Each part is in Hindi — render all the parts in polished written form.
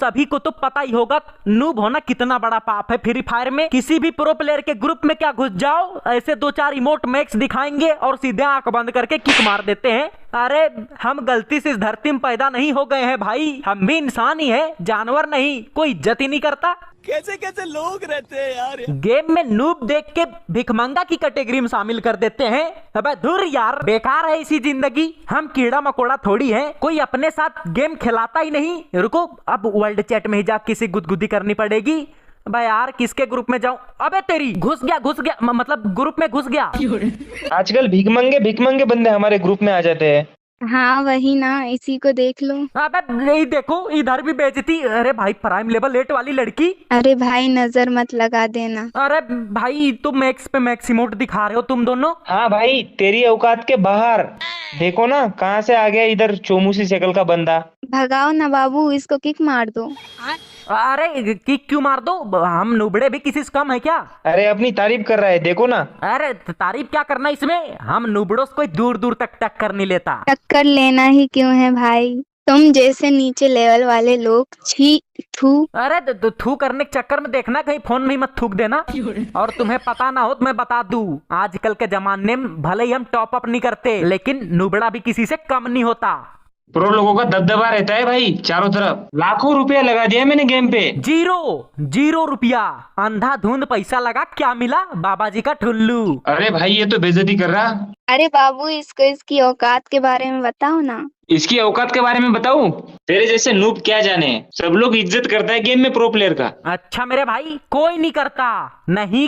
सभी को तो पता ही होगा नूब होना कितना बड़ा पाप है। फ्री फायर में किसी भी प्रो प्लेयर के ग्रुप में क्या घुस जाओ, ऐसे 2-4 इमोट मैक्स दिखाएंगे और सीधे आंख बंद करके किक मार देते हैं। अरे हम गलती से इस धरती में पैदा नहीं हो गए हैं भाई, हम भी इंसान ही है, जानवर नहीं। कोई इज्जत ही नहीं करता। कैसे कैसे लोग रहते हैं यार। गेम में नूब देख के भिखमंगा की कैटेगरी में शामिल कर देते हैं। अबे दूर यार, बेकार है इसी जिंदगी। हम कीड़ा मकोड़ा थोड़ी हैं, कोई अपने साथ गेम खिलाता ही नहीं। रुको, अब वर्ल्ड चैट में ही जा किसी गुदगुदी करनी पड़ेगी। भाई यार किसके ग्रुप में जाऊं? अबे तेरी घुस गया मतलब ग्रुप में घुस गया। आजकल भिखमंगे बंदे हमारे ग्रुप में आ जाते हैं। हाँ वही ना, इसी को देख लो। अबे नहीं, देखो इधर भी बेइज्जती। अरे भाई प्राइम लेवल 8 वाली लड़की। अरे भाई नजर मत लगा देना। अरे भाई तुम मैक्स पे मैक्स इमोट दिखा रहे हो तुम दोनों। हाँ भाई तेरी औकात के बाहर। देखो ना कहाँ से आ गया इधर चोमूसी शक्ल का बंदा। भगाओ ना बाबू, इसको किक मार दो। अरे किक क्यों मार दो? हम नुबड़े भी किसी से कम है क्या? अरे अपनी तारीफ कर रहा है, देखो ना। अरे तारीफ क्या करना इसमें, हम नुबड़ों से कोई दूर दूर तक टक्कर नहीं लेता। टक्कर लेना ही क्यों है भाई, तुम जैसे नीचे लेवल वाले लोग छी थू। अरे थू करने के चक्कर में देखना कहीं फोन में मत थूक देना। और तुम्हें पता ना हो तो मैं बता दूं, आजकल के जमाने में भले ही हम टॉप अप नहीं करते, लेकिन नुबड़ा भी किसी से कम नहीं होता। प्रो लोगों का दबदबा रहता है भाई चारों तरफ। लाखों रुपया लगा दिया मैंने गेम पे। जीरो रुपया अंधाधुंध पैसा लगा, क्या मिला? बाबा जी का ठुल्लू। अरे भाई ये तो बेइज्जती कर रहा। अरे बाबू इसको इसकी औकात के बारे में बताओ ना। इसकी औकात के बारे में बताऊं? तेरे जैसे नूब क्या जाने, सब लोग इज्जत करता है गेम में प्रो प्लेयर का। अच्छा मेरे भाई, कोई नहीं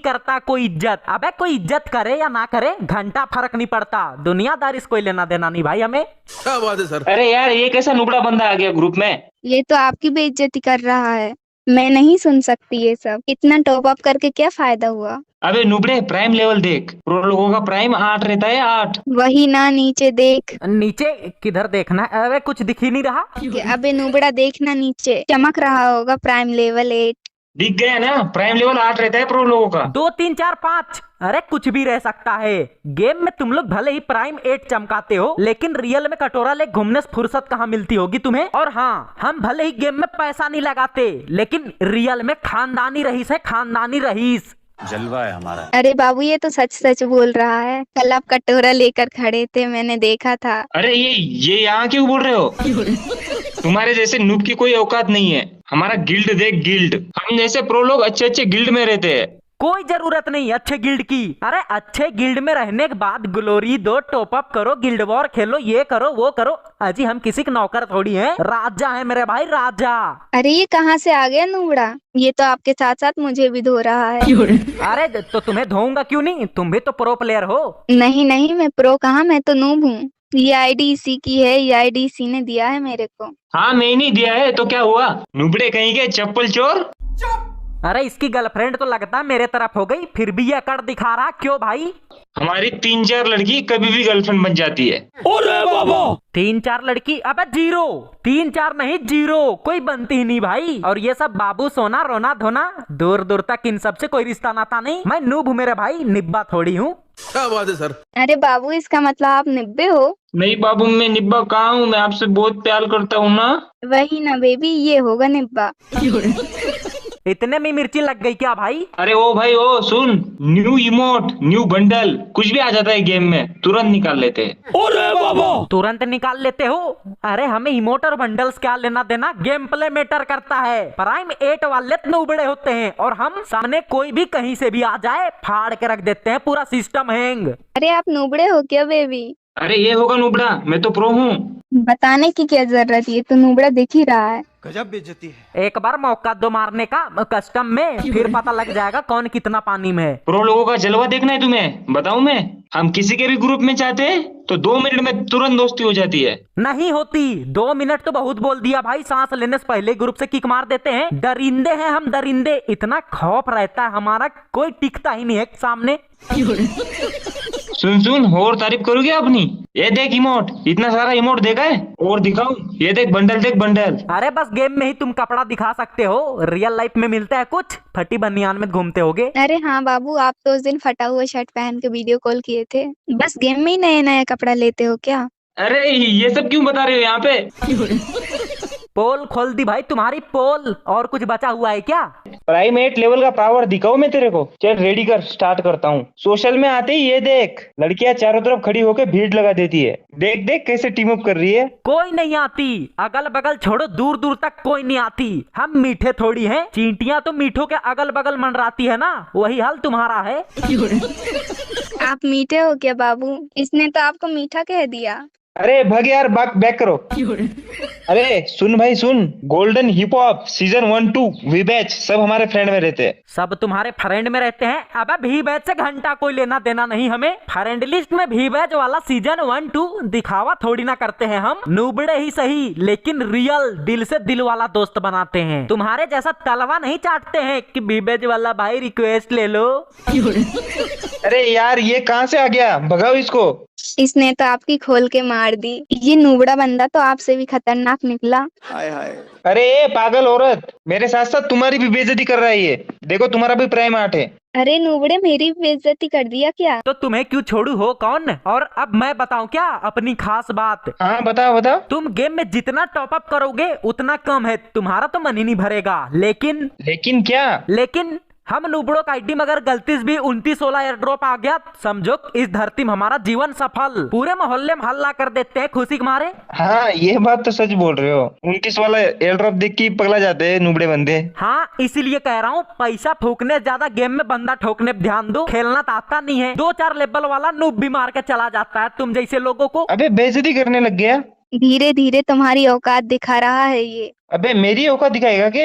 करता कोई इज्जत। अबे कोई इज्जत करे या ना करे घंटा फर्क नहीं पड़ता, दुनियादारी से कोई लेना देना नहीं भाई हमें। क्या बात है सर। अरे यार ये कैसा नुबड़ा बंदा आ गया ग्रुप में। ये तो आपकी बेइज्जती कर रहा है, मैं नहीं सुन सकती ये सब। इतना टॉप अप करके क्या फायदा हुआ? अबे नुबड़े प्राइम लेवल देख, प्रो लोगों का प्राइम 8 रहता है 8। वही ना, नीचे देख। नीचे किधर देखना है? अबे कुछ दिख ही नहीं रहा। अबे नुबड़ा देखना, नीचे चमक रहा होगा प्राइम लेवल 8। दिख गया ना, प्राइम लेवल 8 रहता है प्रो लोगों का। 2 3 4 5, अरे कुछ भी रह सकता है। गेम में तुम लोग भले ही प्राइम 8 चमकाते हो, लेकिन रियल में कटोरा ले घूमने से फुर्सत कहाँ मिलती होगी तुम्हें। और हाँ, हम भले ही गेम में पैसा नहीं लगाते, लेकिन रियल में खानदानी रईस है, खानदानी रईस। जलवा है हमारा। अरे बाबू ये तो सच सच बोल रहा है, कल आप कटोरा लेकर खड़े थे, मैंने देखा था। अरे ये यहाँ क्यों बोल रहे हो? तुम्हारे जैसे नूब की कोई औकात नहीं है। हमारा गिल्ड देख, गिल्ड। हम जैसे प्रो लोग अच्छे अच्छे गिल्ड में रहते हैं। कोई जरूरत नहीं अच्छे गिल्ड की। अरे अच्छे गिल्ड में रहने के बाद ग्लोरी दो, टॉप अप करो, गिल्ड वॉर खेलो, ये करो वो करो। अजी हम किसी के नौकर थोड़ी हैं, राजा है मेरे भाई, राजा। अरे ये कहाँ से आ गया नूबड़ा, ये तो आपके साथ साथ मुझे भी धो रहा है। अरे तो तुम्हें धोऊंगा क्यों नहीं, तुम भी तो प्रो प्लेयर हो। नहीं मैं प्रो कहाँ, मैं तो नूब हूँ। ये आईडी इसी की है, ये आईडी इसी ने दिया है मेरे को। हाँ मैं नहीं दिया है तो क्या हुआ? नुबड़े कहीं के चप्पल चोर। अरे इसकी गर्लफ्रेंड तो लगता है मेरे तरफ हो गई, फिर भी ये अकड़ दिखा रहा, क्यों भाई? हमारी 3-4 लड़की कभी भी गर्लफ्रेंड बन जाती है। अरे बाबा 3-4 लड़की? अबे 0, 3-4 नहीं 0, कोई बनती ही नहीं भाई। और ये सब बाबू सोना रोना धोना, दूर दूर तक इन सब से कोई रिश्ता नाता नहीं। मैं नूब हूँ मेरे भाई, निब्बा थोड़ी हूँ। क्या बात है सर। अरे बाबू इसका मतलब आप निब्बे हो? नहीं बाबू मैं निब्बा कहाँ हूँ, मैं आपसे बहुत प्यार करता हूँ ना। वही ना बेबी, ये होगा निब्बा। इतने में मिर्ची लग गई क्या भाई? अरे ओ भाई ओ सुन, न्यू इमोट, न्यू बंडल, कुछ भी आ जाता है गेम में, तुरंत निकाल लेते हैं। अरे बाबा तुरंत निकाल लेते हो? अरे हमें इमोट और बंडल्स क्या लेना देना, गेम प्ले मैटर करता है। प्राइम 8 वाले तो बड़े होते हैं, और हम सामने कोई भी कहीं से भी आ जाए फाड़ के रख देते हैं, पूरा सिस्टम हैंग। अरे आप नुबड़े हो क्या बेबी? अरे ये होगा नुबड़ा, मैं तो प्रो हूँ। बताने की क्या जरूरत, ये तो नुबड़ा दिख ही रहा है। गजब बेइज्जती है। एक बार मौका दो मारने का कस्टम में, फिर पता लग जाएगा कौन कितना पानी में है। प्रो लोगों का जलवा देखना है तुम्हें, बताऊं मैं? हम किसी के भी ग्रुप में चाहते हैं तो 2 मिनट में तुरंत दोस्ती हो जाती है। नहीं होती, 2 मिनट तो बहुत बोल दिया भाई, सांस लेने से पहले ग्रुप से किक मार देते हैं। दरिंदे हैं हम, दरिंदे। इतना खौफ रहता है हमारा, कोई टिकता ही नहीं है सामने। सुन और तारीफ करोगे अपनी? ये देख इमोट, इतना सारा इमोट देखा है? और दिखाऊं? ये देख बंडल, देख बंडल। अरे बस गेम में ही तुम कपड़ा दिखा सकते हो, रियल लाइफ में मिलता है कुछ? फटी बनियान में घूमते होगे। अरे हाँ बाबू, आप तो उस दिन फटा हुआ शर्ट पहन के वीडियो कॉल किए थे, बस गेम में ही नया नया कपड़ा लेते हो क्या? अरे ये सब क्यों बता रहे हो यहाँ पे? पोल खोल दी भाई तुम्हारी पोल। और कुछ बचा हुआ है क्या? प्राइम 8 लेवल का पावर दिखाओ मैं तेरे को। चल रेडी कर, स्टार्ट करता हूँ। सोशल में आते ही ये देख, लड़कियां चारों तरफ खड़ी होकर भीड़ लगा देती है। देख देख कैसे टीम अप कर रही है। कोई नहीं आती, अगल बगल छोड़ो, दूर दूर तक कोई नहीं आती। हम मीठे थोड़ी हैं, चींटियां तो मीठों के अगल बगल मंडराती है ना, वही हाल तुम्हारा है। आप मीठे हो क्या बाबू? इसने तो आपको मीठा कह दिया। अरे भग यार, बैक करो। अरे सुन भाई सुन, गोल्डन हिप हॉप सीजन 1-2 वी बैच सब हमारे फ्रेंड में रहते हैं। सब तुम्हारे फ्रेंड में रहते हैं? अबे भी बैच से घंटा कोई लेना देना नहीं हमें। फ्रेंड लिस्ट में भी बैच वाला सीजन 1-2 दिखावा थोड़ी ना करते हैं हम। नूबड़े ही सही लेकिन रियल दिल से दिल वाला दोस्त बनाते हैं। तुम्हारे जैसा तलवा नहीं चाटते हैं कि भी बैच वाला भाई रिक्वेस्ट ले लो। अरे यार ये कहाँ से आ गया, भगाओ इसको। इसने तो आपकी खोल के मार दी। ये नूबड़ा बंदा तो आपसे भी खतरनाक निकला। अरे ए पागल औरत, मेरे साथ साथ तुम्हारी भी बेइज्जती कर रहा है ये। देखो तुम्हारा भी प्राइम 8 है। अरे नूबड़े, मेरी बेइज्जती कर दिया क्या? तो तुम्हें क्यों छोड़ू हो कौन? और अब मैं बताऊं क्या अपनी खास बात? हाँ बताओ। तुम गेम में जितना टॉप अप करोगे उतना कम है, तुम्हारा तो मन ही नहीं भरेगा। लेकिन क्या? लेकिन हम नूबड़ों का आईडी में अगर गलती से भी 29-16 एयर ड्रॉप आ गया, समझो इस धरती में हमारा जीवन सफल। पूरे मोहल्ले में हल्ला कर देते हैं खुशी के मारे। हाँ ये बात तो सच बोल रहे हो। 29 वाला एयर ड्रॉप देख के पगला जाते हैं नूबड़े बंदे। हाँ इसीलिए कह रहा हूँ, पैसा फूकने ज्यादा गेम में बंदा ठोकने पे ध्यान दो। खेलना तो आता नहीं है, 2-4 लेवल वाला नूब भी मार के चला जाता है तुम जैसे लोगों को। अबे बेइज्जती करने लग गया। धीरे धीरे तुम्हारी औकात दिखा रहा है ये। अबे मेरी औकात दिखाएगा क्या?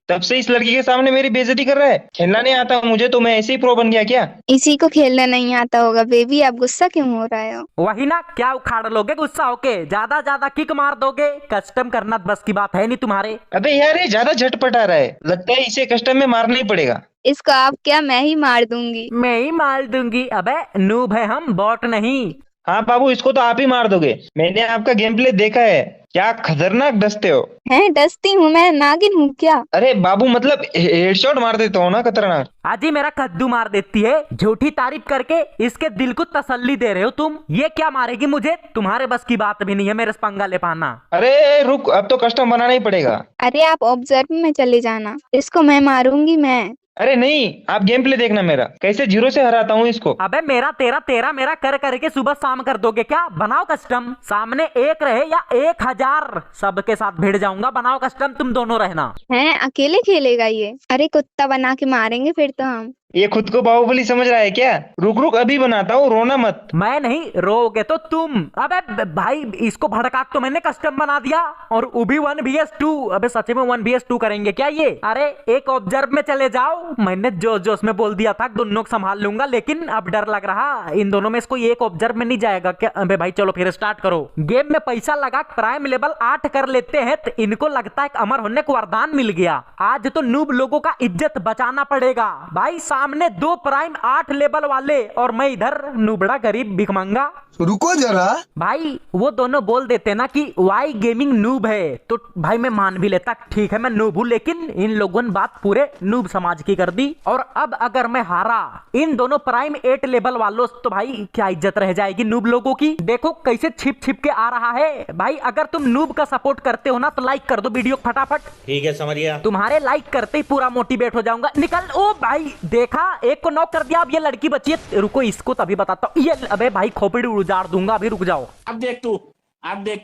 तब से इस लड़की के सामने मेरी बेइज्जती कर रहा है। खेलना नहीं आता मुझे तो मैं ऐसे ही प्रो बन गया क्या? इसी को खेलना नहीं आता होगा। बेबी आप गुस्सा क्यों हो रहे हो? वही ना, क्या उखाड़ लोगे गुस्सा होके? ज्यादा किक मार दोगे? कस्टम करना बस की बात है नहीं तुम्हारे। अबे यार ये ज्यादा झटपट आ रहा है, लगता है इसे कस्टम में मारना ही पड़ेगा। इसको आप क्या, मैं ही मार दूंगी। मैं ही मार दूंगी? अबे नूब है हम, बॉट नहीं। हाँ बाबू इसको तो आप ही मार दोगे। मैंने आपका गेम प्ले देखा है, क्या खतरनाक डसते हो। हैं डसती हूँ मैं? नागिन हूँ क्या? अरे बाबू मतलब हेडशॉट मार देता हो ना खतरनाक। आजी मेरा कद्दू मार देती है। झूठी तारीफ करके इसके दिल को तसल्ली दे रहे हो तुम। ये क्या मारेगी मुझे? तुम्हारे बस की बात भी नहीं है मेरे से पंगा ले पाना। अरे रुक, अब तो कस्टम बनाना ही पड़ेगा। अरे आप ऑब्जर्व में चले जाना, इसको मैं मारूंगी मैं। अरे नहीं, आप गेम प्ले देखना मेरा, कैसे 0 से हराता हूँ इसको। अबे मेरा तेरा मेरा कर करके सुबह शाम कर दोगे क्या? बनाओ कस्टम, सामने 1 रहे या 1000 सबके साथ भिड़ जाऊंगा। बनाओ कस्टम, तुम दोनों रहना। हैं अकेले खेलेगा ये? अरे कुत्ता बना के मारेंगे फिर तो हम। ये खुद को बाहुबली समझ रहा है क्या? रुक अभी बनाता हूँ, रोना मत। मैं नहीं, रोगे तो तुम। अबे भाई इसको भड़का तो मैंने कस्टम बना दिया, और वो भी 1vs2। अबे सच में 1vs2 करेंगे क्या ये? अरे एक ऑब्जर्व में चले जाओ। मैंने जोश में बोल दिया था दोनों को संभाल लूंगा, लेकिन अब डर लग रहा इन दोनों में से कोई एक ऑब्जर्व में नहीं जाएगा क्या? अबे भाई चलो फिर स्टार्ट करो। गेम में पैसा लगा प्राइम लेवल 8 कर लेते हैं तो इनको लगता है अमर होने को वरदान मिल गया। आज तो नूब लोगों का इज्जत बचाना पड़ेगा भाई। सामने 2 प्राइम 8 लेवल वाले और मैं इधर नूबड़ा गरीब भिखमंगा। रुको जरा भाई वो दोनों बोल देते ना कि वाई गेमिंग नूब है, तो भाई मैं मान भी लेता, ठीक है मैं नूब हूं। लेकिन इन लोगों ने बात पूरे नूब समाज की कर दी। और अब अगर मैं हारा इन दोनों प्राइम 8 लेवल वालों तो भाई क्या इज्जत रह जाएगी नूब लोगों की। देखो कैसे छिप के आ रहा है भाई। अगर तुम नूब का सपोर्ट करते हो ना तो लाइक कर दो वीडियो फटाफट। ठीक है समझ गया। तुम्हारे लाइक करते ही पूरा मोटिवेट हो जाऊंगा। निकल। ओ भाई देखा, एक को नॉक कर दिया। अब ये लड़की बची है, रुको इसको तभी बताता हूँ। ये अबे भाई खोपड़ी उजाड़ दूंगा, अभी रुक जाओ। अब देख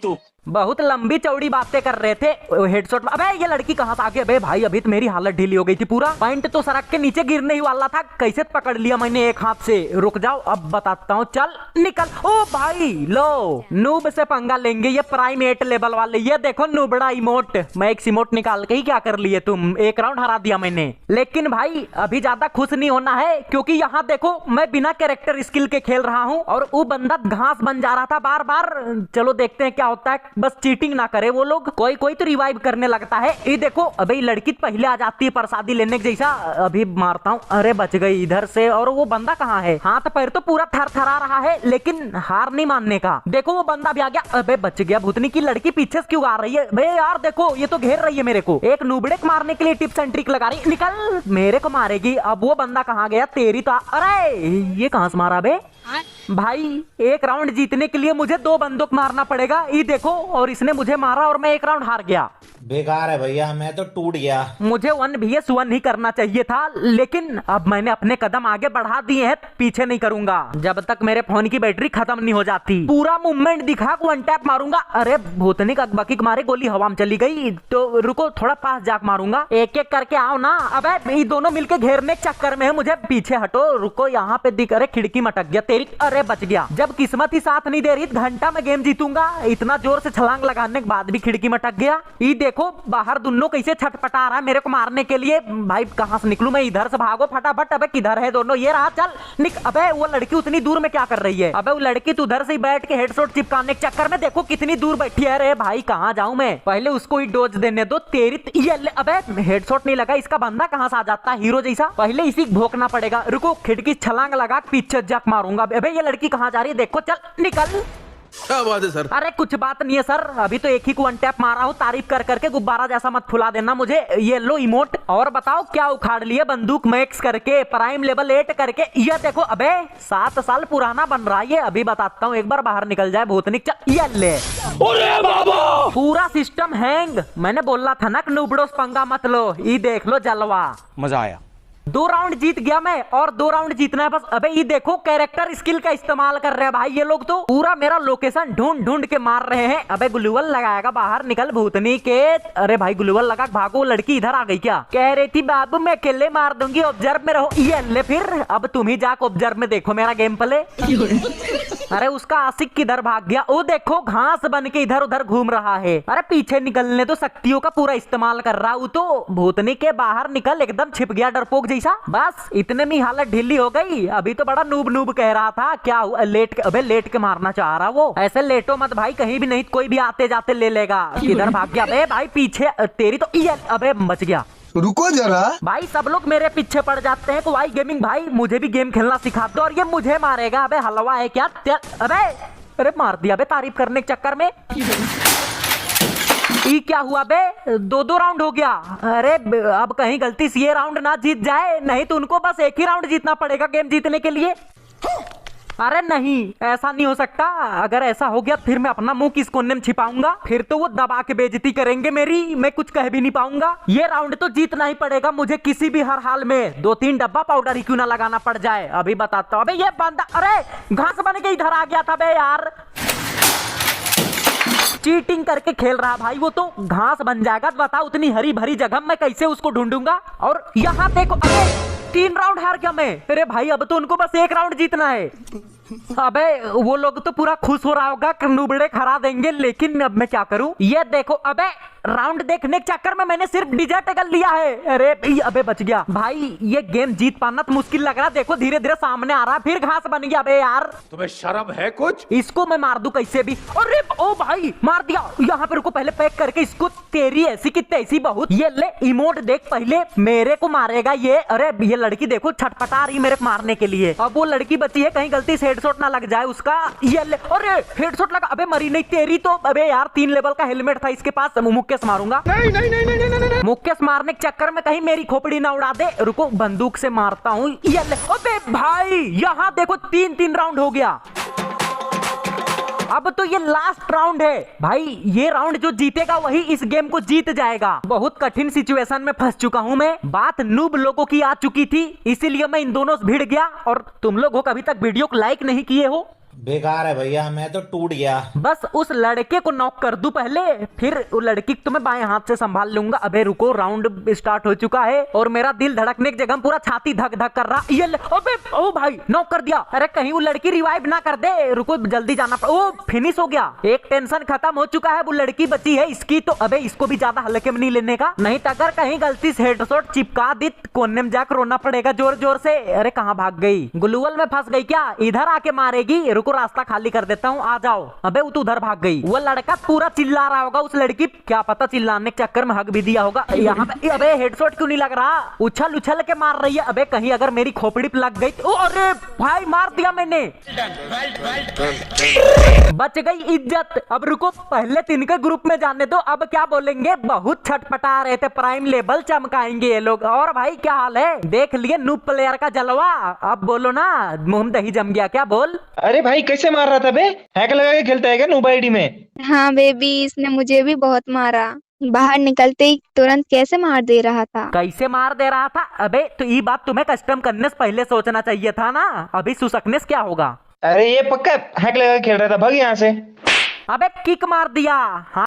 तू बहुत लंबी चौड़ी बातें कर रहे थे हेडशॉट। अबे ये लड़की कहां से आ गई? अबे भाई अभी तो मेरी हालत ढीली हो गई थी पूरा। पॉइंट तो सड़क के नीचे गिरने ही वाला था, कैसे पकड़ लिया मैंने एक हाथ से। रुक जाओ अब बताता हूँ। चल निकल। ओ भाई लो, नूब से पंगा लेंगे ये प्राइम 8 लेवल वाले। ये देखो नूबड़ा इमोट। मैं एक इमोट निकाल के ही क्या कर लिए तुम? एक राउंड हरा दिया मैंने। लेकिन भाई अभी ज्यादा खुश नहीं होना है, क्योंकि यहाँ देखो मैं बिना कैरेक्टर स्किल के खेल रहा हूँ और वो बंदा घास बन जा रहा था बार बार। चलो देखते हैं क्या होता है। बस चीटिंग ना करे वो लोग। कोई तो रिवाइव करने लगता है। ये देखो अबे लड़की पहले आ जाती है प्रसादी लेने के जैसा। अभी मारता हूँ। अरे बच गई इधर से। और वो बंदा कहाँ है? हाथ पैर तो पूरा थरथरा रहा है, लेकिन हार नहीं मानने का। देखो वो बंदा भी आ गया। अबे बच गया। भूतनी की लड़की पीछे से क्यों आ रही है? बे यार देखो ये तो घेर रही है मेरे को। एक नूबड़े को मारने के लिए टिप्स एंड ट्रिक लगा रही। निकल, मेरे को मारेगी। अब वो बंदा कहाँ गया? तेरी तो अरे ये कहाँ से मारा बे? भाई एक राउंड जीतने के लिए मुझे 2 बंदूक मारना पड़ेगा। ये देखो और इसने मुझे मारा और मैं एक राउंड हार गया। बेकार है भैया, मैं तो टूट गया। मुझे 1 vs 1 ही करना चाहिए था, लेकिन अब मैंने अपने कदम आगे बढ़ा दिए हैं, पीछे नहीं करूंगा जब तक मेरे फोन की बैटरी खत्म नहीं हो जाती। पूरा मूवमेंट दिखा, 1 टैप मारूंगा। अरे भूतनी का बकी मारे, गोली हवा में चली गई, तो रुको थोड़ा पास जाके मारूंगा। एक एक करके आओ ना। अबे ये दोनों मिलके घेरने के चक्कर में है मुझे। पीछे हटो, रुको यहाँ पे दिख। अरे खिड़की में अटक गया तेरी। अरे बच गया। जब किस्मत ही साथ नहीं दे रही, घंटा में गेम जीतूंगा। इतना जोर से छलांग लगाने के बाद भी खिड़की में अटक गया। ये देखो बाहर दोनों कैसे छटपटा रहा है मेरे को मारने के लिए। भाई कहां से निकलूं मैं? इधर से भागो फटाफट। अबे किधर है दोनों? ये रहा, चल निक। अबे वो लड़की उतनी दूर में क्या कर रही है? अबे वो लड़की तो उधर से ही बैठ के हेडशॉट चिपकाने के चक्कर में देखो कितनी दूर बैठी है। अरे भाई कहां जाऊं मैं? पहले उसको ही डोज देने दो तेरी। ये अबे हेडशॉट नहीं लगा, इसका बंदा कहां से आ जाता है हीरो जैसा? पहले इसी भोंकना पड़ेगा। रुको खिड़की छलांग लगा पीछे जाक मारूंगा। अबे ये लड़की कहां जा रही है? देखो, चल निकल। क्या बात है सर? अरे कुछ बात नहीं है सर, अभी तो एक ही को 1 टैप मारा हूँ। तारीफ कर करके गुब्बारा जैसा मत फुला देना मुझे। ये लो इमोट। और बताओ क्या उखाड़ लिए? बंदूक मैक्स करके, प्राइम लेवल 8 करके। ये देखो, अबे 7 साल पुराना बन रहा है ये। अभी बताता हूँ, एक बार बाहर निकल जाए भूतनिक। चल ये ले। अरे बाबा, पूरा सिस्टम हैंग। मैंने बोला था ना नूबड़ोस पंगा मत लो। ये देख लो जलवा। मजा आया। 2 राउंड जीत गया मैं, और 2 राउंड जीतना है बस। अबे ये देखो कैरेक्टर स्किल का इस्तेमाल कर रहे हैं भाई ये लोग। तो पूरा मेरा लोकेशन ढूंढ ढूंढ के मार रहे हैं। अबे ग्लूवल लगाएगा, बाहर निकल भूतनी के। अरे भाई ग्लूवल लगा, भागो। लड़की इधर आ गई क्या? कह रही थी बाबू मैं अकेले मार दूंगी, ऑब्जर्व में रहो। ये ले फिर, अब तुम ही जाके ऑब्जर्व में देखो मेरा गेम प्ले। अरे उसका आशिक किधर भाग गया? ओ देखो घास बन के इधर उधर घूम रहा है। अरे पीछे निकलने तो शक्तियों का पूरा इस्तेमाल कर रहा हूँ। तो भूतनी के बाहर निकल, एकदम छिप गया डरपोक जैसा। बस इतने में हालत ढीली हो गई। अभी तो बड़ा नूब नूब कह रहा था, क्या हुआ? लेट के, अबे लेट के मारना चाह रहा वो। ऐसे लेटो मत भाई, कहीं भी नहीं कोई भी आते जाते ले लेगा। किधर भाग गया? अबे भाई पीछे तेरी तो। अबे बच गया। रुको जरा भाई, सब लोग मेरे पीछे पड़ जाते हैं। वाई गेमिंग भाई मुझे भी गेम खेलना सिखा दो। और ये मुझे मारेगा। अबे हलवा है क्या? अबे अरे मार दिया बे तारीफ करने के चक्कर में। ये क्या हुआ बे? 2 राउंड हो गया। अरे अब कहीं गलती से ये राउंड ना जीत जाए, नहीं तो उनको बस एक ही राउंड जीतना पड़ेगा गेम जीतने के लिए। अरे नहीं, ऐसा नहीं हो सकता। अगर ऐसा हो गया फिर मैं अपना मुंह किस कोने में छिपाऊंगा? फिर तो वो दबा के बेइज्जती करेंगे मेरी, मैं कुछ कह भी नहीं पाऊंगा। ये राउंड तो जीतना ही पड़ेगा मुझे किसी भी हर हाल में। 2-3 डब्बा पाउडर ही क्यों ना लगाना पड़ जाए। अभी बताता हूँ। अबे ये बंदा, अरे घास बन के इधर आ गया था बे यार। चीटिंग करके खेल रहा भाई वो तो। घास बन जाएगा, बताओ उतनी हरी भरी जगह मैं कैसे उसको ढूंढूंगा? और यहाँ देखो, अबे 3 राउंड हार गया मैं। अरे भाई अब तो उनको बस 1 राउंड जीतना है। अबे वो लोग तो पूरा खुश हो रहा होगा, नुबड़े खरा देंगे, लेकिन अब मैं क्या करूं? ये देखो, अबे राउंड देखने के चक्कर में मैंने सिर्फ डिजर्ट कर लिया है। अरे अबे बच गया भाई। ये गेम जीत पाना तो मुश्किल लग रहा। देखो धीरे धीरे सामने आ रहा, फिर घास बन गया। अबे यार तुम्हें शर्म है कुछ? इसको मैं मार दूं कैसे भी। अरे ओ भाई मार दिया। यहाँ पे रुको, पहले पैक करके इसको। तेरी ऐसी की तैसी बहुत। ये ले इमोट देख, पहले मेरे को मारेगा ये। अरे ये लड़की देखो छटपटा रही मेरे को मारने के लिए। अब वो लड़की बची है, कहीं गलती से हेडशॉट ना लग जाए उसका। ये ले, अरे हेडशॉट लगा। अबे मरी नहीं तेरी तो। अबे यार 3 लेवल का हेलमेट था इसके पास, मुक्केस मारूंगा। नहीं। मुक्केस मारने के चक्कर में कहीं मेरी खोपड़ी ना उड़ा दे। रुको बंदूक से मारता हूँ। ये ले, अबे भाई यहाँ देखो 3 राउंड हो गया। अब तो ये लास्ट राउंड है भाई। ये राउंड जो जीतेगा वही इस गेम को जीत जाएगा। बहुत कठिन सिचुएशन में फंस चुका हूँ मैं। बात नूब लोगों की आ चुकी थी, इसीलिए मैं इन दोनों से भिड़ गया। और तुम लोग हो कभी तक वीडियो को लाइक नहीं किए हो। बेकार है भैया, मैं तो टूट गया। बस उस लड़के को नॉक कर दूं पहले, फिर वो लड़की को तो मैं बाएं हाथ से संभाल लूंगा। अबे रुको, राउंड स्टार्ट हो चुका है और मेरा दिल धड़कने की जगह पूरा छाती धक धक कर रहा। ये अबे ओ भाई नॉक कर दिया। अरे कहीं वो लड़की रिवाइव ना कर दे। रुको जल्दी जाना पड़ा। ओ फिनिश हो गया। एक टेंशन खत्म हो चुका है। वो लड़की बची है इसकी तो। अबे इसको भी ज्यादा हल्के में नहीं लेने का, नहीं तो अगर कहीं गलती से हेडशॉट चिपका दी कोने में जाकर रोना पड़ेगा जोर जोर से। अरे कहाँ भाग गई? ग्लूवल में फंस गई क्या? इधर आके मारेगी। रुको रास्ता खाली कर देता हूँ, आ जाओ। अबे वो तो उधर भाग गई। वो लड़का पूरा चिल्ला रहा होगा, उस लड़की क्या पता चिल्लाने के चक्कर में हक भी दिया होगा। यहाँ पे अबे हेडशॉट क्यों नहीं लग रहा? उछल उछल के मार रही है। अबे कहीं अगर मेरी खोपड़ी पे लग गई तो। अरे भाई मार दिया मैंने, बच गई इज्जत। अब रुको पहले 3 के ग्रुप में जाने दो। अब क्या बोलेंगे? बहुत छटपटा रहे थे, प्राइम लेवल चमकाएंगे ये लोग। और भाई क्या हाल है? देख लिए नूब प्लेयर का जलवा। अब बोलो ना, मुंह दही जम गया क्या? बोल। अरे भाई भाई कैसे मार रहा था बे? हैक लगा के खेलता है क्या नूब आईडी में? हाँ बेबी, इसने मुझे भी बहुत मारा। बाहर निकलते ही तुरंत कैसे मार दे रहा था। कैसे मार दे रहा था? अबे तो ये बात तुम्हें कस्टम करने से पहले सोचना चाहिए था ना। अभी सुसकने से क्या होगा? अरे ये पक्का हैक लगा के खेल रहा था, भाग यहाँ से। अबे किक मार दिया। हाँ